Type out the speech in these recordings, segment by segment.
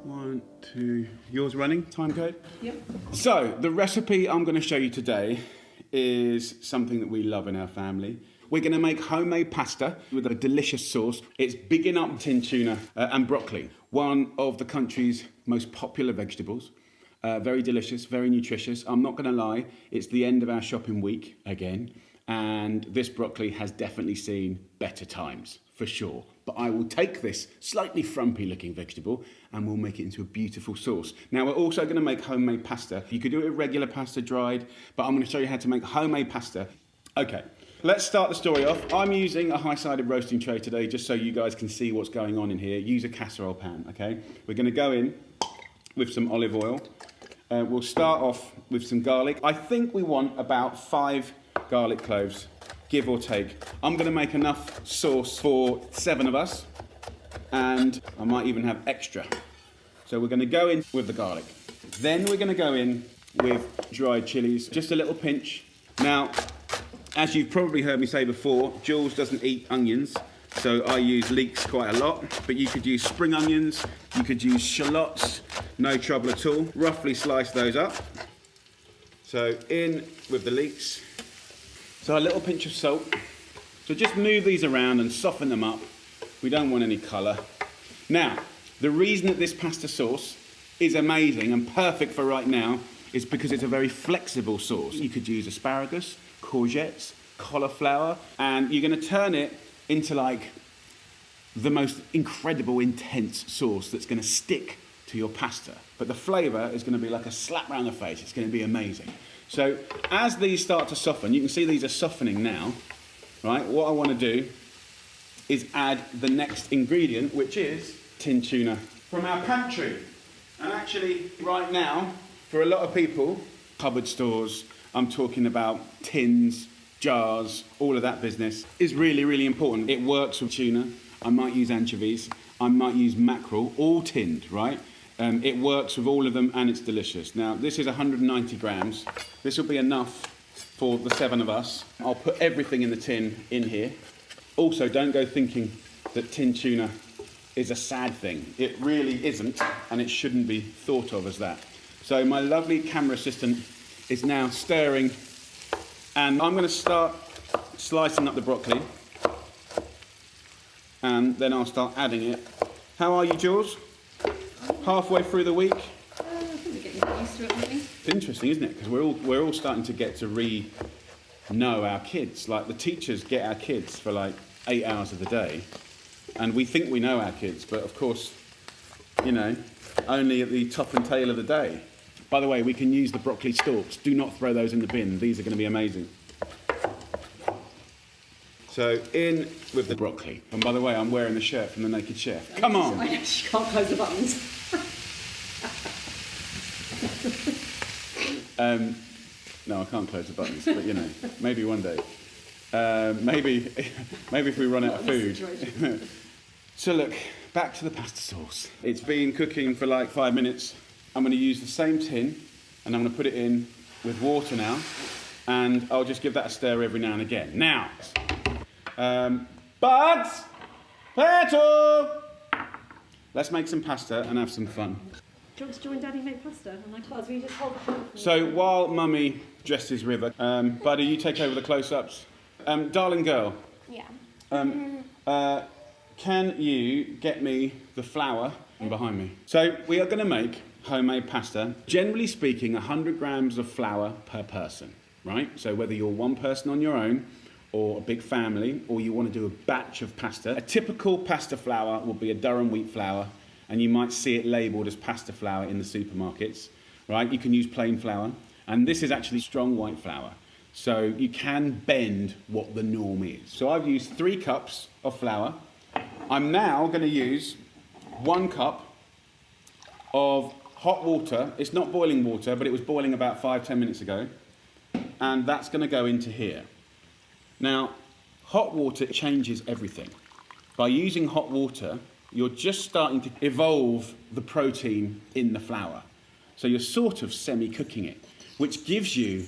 1, 2, yours running, time code? Yep. So, the recipe I'm going to show you today is something that we love in our family. We're going to make homemade pasta with a delicious sauce. It's bigging up tin tuna and broccoli, one of the country's most popular vegetables. Very delicious, very nutritious. I'm not going to lie, it's the end of our shopping week again, and this broccoli has definitely seen better times, for sure. But I will take this slightly frumpy looking vegetable and we'll make it into a beautiful sauce. Now we're also going to make homemade pasta. You could do it with regular pasta dried, but I'm going to show you how to make homemade pasta. Okay, let's start the story off. I'm using a high-sided roasting tray today just so you guys can see what's going on in here. Use a casserole pan, okay? We're going to go in with some olive oil. We'll start off with some garlic. I think we want about 5 garlic cloves, give or take. I'm going to make enough sauce for 7 of us, and I might even have extra. So we're going to go in with the garlic. Then we're going to go in with dried chilies, just a little pinch. Now, as you've probably heard me say before, Jules doesn't eat onions, so I use leeks quite a lot, but you could use spring onions, you could use shallots, no trouble at all. Roughly slice those up. So in with the leeks. So a little pinch of salt. So just move these around and soften them up. We don't want any colour. Now, the reason that this pasta sauce is amazing and perfect for right now is because it's a very flexible sauce. You could use asparagus, courgettes, cauliflower, and you're going to turn it into like the most incredible intense sauce that's going to stick to your pasta. But the flavour is going to be like a slap round the face. It's going to be amazing. So as these start to soften, you can see these are softening now, right? What I want to do is add the next ingredient, which is tin tuna from our pantry. And actually, right now, for a lot of people, cupboard stores, I'm talking about tins, jars, all of that business, is really, really important. It works with tuna. I might use anchovies. I might use mackerel, all tinned, right? It works with all of them and it's delicious. Now, this is 190 grams. This will be enough for the 7 of us. I'll put everything in the tin in here. Also, don't go thinking that tin tuna is a sad thing. It really isn't, and it shouldn't be thought of as that. So my lovely camera assistant is now stirring, and I'm going to start slicing up the broccoli, and then I'll start adding it. How are you, Jules? Halfway through the week? I think we're getting used to it, aren't we? It's interesting, isn't it? Because we're all starting to get to know our kids. Like the teachers get our kids for like 8 hours of the day, and we think we know our kids, but of course, you know, only at the top and tail of the day. By the way, we can use the broccoli stalks. Do not throw those in the bin. These are going to be amazing. So in with the broccoli. And by the way, I'm wearing the shirt from the Naked Chef. Come on. I actually can't close the buttons. No, I can't close the buttons, but you know, maybe one day. Maybe if we run out of food. So look, back to the pasta sauce. It's been cooking for like 5 minutes. I'm going to use the same tin, and I'm going to put it in with water now, and I'll just give that a stir every now and again. Now, Buds, Petal, let's make some pasta and have some fun. Do you want to join Daddy make pasta? And like, Buzz, will you just hold the phone for me? So while Mummy dresses River, Buddy, you take over the close-ups. Darling girl. Yeah. Can you get me the flour behind me? So we are going to make homemade pasta. Generally speaking, 100 grams of flour per person, right? So whether you're one person on your own or a big family, or you want to do a batch of pasta, a typical pasta flour will be a Durham wheat flour, and you might see it labelled as pasta flour in the supermarkets, right? You can use plain flour, and this is actually strong white flour. So you can bend what the norm is. So I've used 3 cups of flour. I'm now going to use 1 cup of hot water. It's not boiling water, but it was boiling about 5-10 minutes ago. And that's going to go into here. Now, hot water changes everything. By using hot water, you're just starting to evolve the protein in the flour. So you're sort of semi-cooking it, which gives you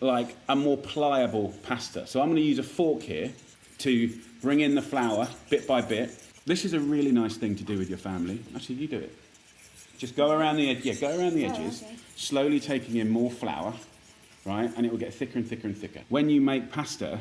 like a more pliable pasta. So I'm going to use a fork here to bring in the flour bit by bit. This is a really nice thing to do with your family. Actually, you do it. Just go around the edge. Yeah, go around the edges, slowly taking in more flour, right? And it will get thicker and thicker and thicker. When you make pasta,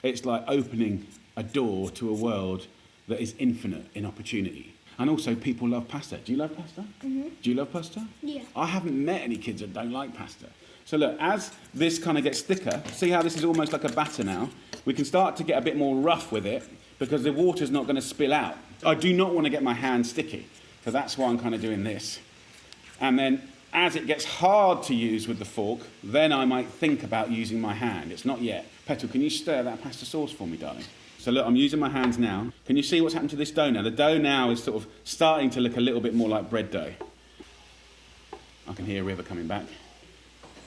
it's like opening a door to a world that is infinite in opportunity. And also, people love pasta. Do you love pasta? Mm-hmm. Do you love pasta? Yeah. I haven't met any kids that don't like pasta. So look, as this kind of gets thicker, see how this is almost like a batter now? We can start to get a bit more rough with it because the water's not going to spill out. I do not want to get my hand sticky, so that's why I'm kind of doing this. And then as it gets hard to use with the fork, then I might think about using my hand. It's not yet. Petal, can you stir that pasta sauce for me, darling? So look, I'm using my hands now. Can you see what's happened to this dough now? The dough now is sort of starting to look a little bit more like bread dough. I can hear River coming back.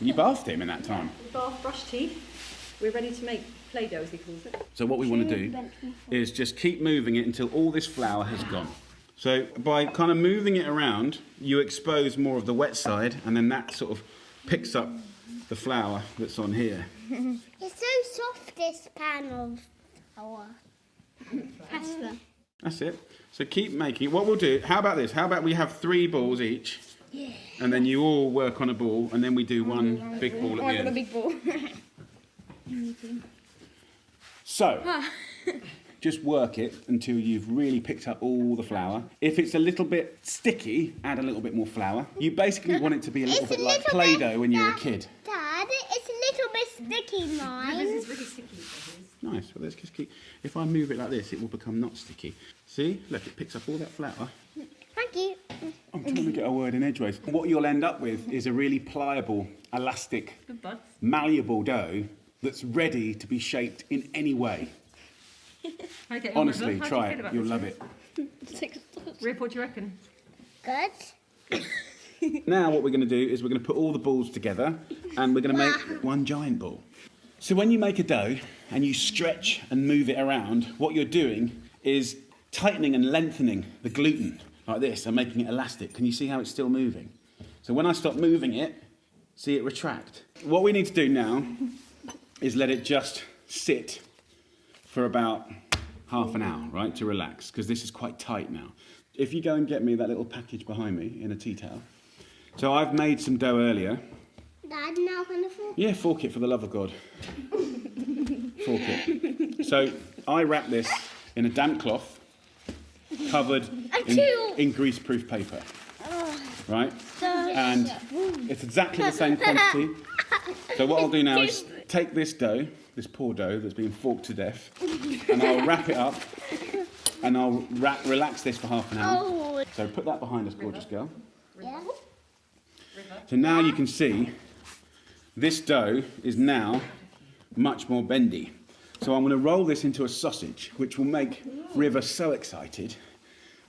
You bathed him in that time. Bath, brush teeth. We're ready to make Play-Doh, as he calls it. So what we want to do is just keep moving it until all this flour has gone. So by kind of moving it around, you expose more of the wet side, and then that sort of picks up the flour that's on here. It's so soft, this pan of flour. Pasta. That's it. So keep making. What we'll do, how about this? How about we have 3 balls each? Yeah. And then you all work on a ball, and then we do one big ball at the I got a end. big ball. So, just work it until you've really picked up all the flour. If it's a little bit sticky, add a little bit more flour. You basically want it to be a little bit like Play-Doh when you were a kid. Dad, it's a little bit sticky, mine. This is really sticky for his. Nice. Well, let's just keep. If I move it like this, it will become not sticky. See? Look, it picks up all that flour. Thank you. I'm trying to get a word in edgeways. What you'll end up with is a really pliable, elastic, Good buds. malleable dough that's ready to be shaped in any way. Okay, Honestly, River, how do try you feel it. about You'll this? love it. Rip, what do you reckon? Good. Now what we're going to do is we're going to put all the balls together and we're going to make one giant ball. So when you make a dough and you stretch and move it around, what you're doing is tightening and lengthening the gluten like this and making it elastic. Can you see how it's still moving? So when I stop moving it, see it retract. What we need to do now is let it just sit for about half an hour, right, to relax, because this is quite tight now. If you go and get me that little package behind me in a tea towel. So I've made some dough earlier. Dad, now can I fork? Yeah, fork it for the love of God. Fork it. So I wrap this in a damp cloth covered in greaseproof paper, right? And it's exactly the same quantity. So what I'll do now is take this dough, this poor dough that's been forked to death, and I'll wrap it up and I'll relax this for half an hour. Oh. So put that behind us, gorgeous girl. Yeah. So now you can see this dough is now much more bendy. So I'm going to roll this into a sausage, which will make River so excited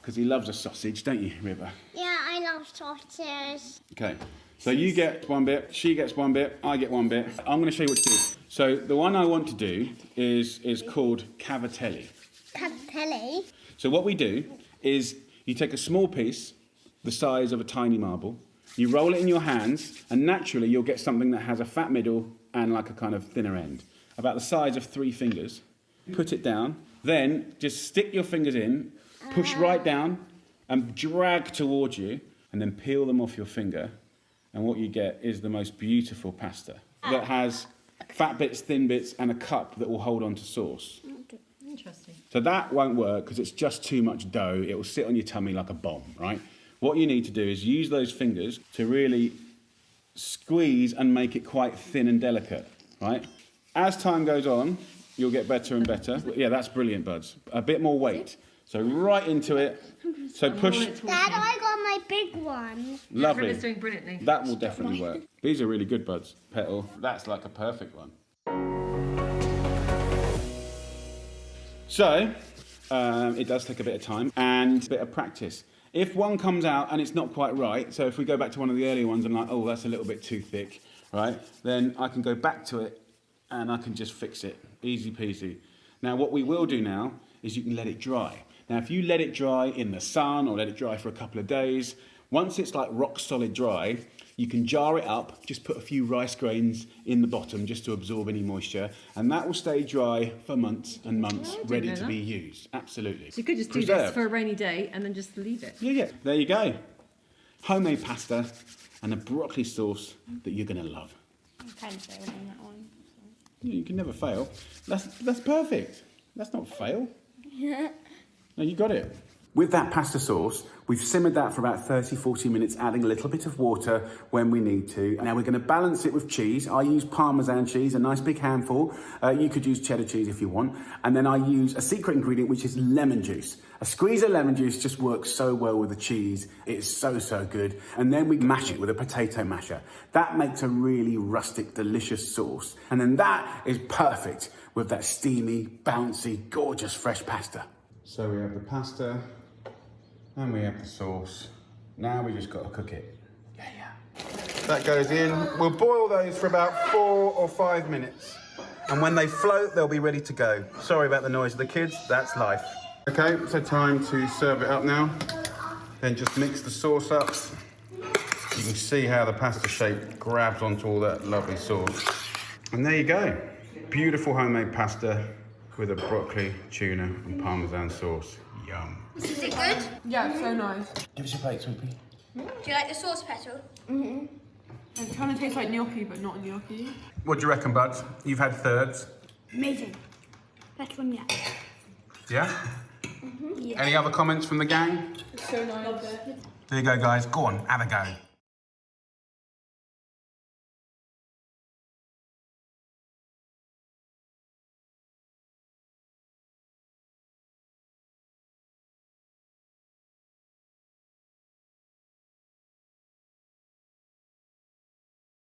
because he loves a sausage, don't you, River? Yeah, I love sausages. Okay, so you get one bit, she gets one bit, I get one bit. I'm going to show you what to do. So the one I want to do is called cavatelli. Cavatelli. So what we do is you take a small piece, the size of a tiny marble, you roll it in your hands, and naturally you'll get something that has a fat middle and like a kind of thinner end, about the size of 3 fingers. Put it down, then just stick your fingers in, push right down, and drag towards you, and then peel them off your finger, and what you get is the most beautiful pasta that has fat bits, thin bits, and a cup that will hold on to sauce. Interesting. So that won't work because it's just too much dough. It will sit on your tummy like a bomb, right? What you need to do is use those fingers to really squeeze and make it quite thin and delicate, right? As time goes on, you'll get better and better. Yeah, that's brilliant, buds. A bit more weight. So right into it. So push. Dad, I got my big one. Lovely. River's doing brilliantly. That will definitely work. These are really good, buds. Petal. That's like a perfect one. So, it does take a bit of time and a bit of practice. If one comes out and it's not quite right, so if we go back to one of the earlier ones and like, oh, that's a little bit too thick, right? Then I can go back to it and I can just fix it. Easy peasy. Now, what we will do now is you can let it dry. Now, if you let it dry in the sun or let it dry for a couple of days, once it's like rock solid dry, you can jar it up, just put a few rice grains in the bottom just to absorb any moisture, and that will stay dry for months and months, ready to be used. Absolutely. So you could just do Preserved. this for a rainy day and then just leave it. Yeah, there you go. homemade pasta and a broccoli sauce that you're going to love. I kind of failed on that one. Yeah, you can never fail. That's perfect. That's not fail. No, you got it. With that pasta sauce, we've simmered that for about 30-40 minutes, adding a little bit of water when we need to. Now we're going to balance it with cheese. I use Parmesan cheese, a nice big handful. You could use cheddar cheese if you want. And then I use a secret ingredient, which is lemon juice. A squeeze of lemon juice just works so well with the cheese. It's so, so good. And then we mash it with a potato masher. That makes a really rustic, delicious sauce. And then that is perfect with that steamy, bouncy, gorgeous fresh pasta. So we have the pasta and we have the sauce. Now we just got to cook it. Yeah. That goes in. We'll boil those for about 4 or 5 minutes. And when they float, they'll be ready to go. Sorry about the noise of the kids, that's life. Okay, so time to serve it up now. Then just mix the sauce up. You can see how the pasta shape grabs onto all that lovely sauce. And there you go. Beautiful homemade pasta with a broccoli, tuna and Parmesan sauce. Yum. Is it good? Yeah, so nice. Give us your plate, Sweepy. Do you like the sauce petal? It kind of tastes like gnocchi, but not gnocchi. What do you reckon, Buds? You've had thirds. Amazing. Best one yet. Yeah? Yeah. Any other comments from the gang? It's so nice. There you go, guys. Go on, have a go.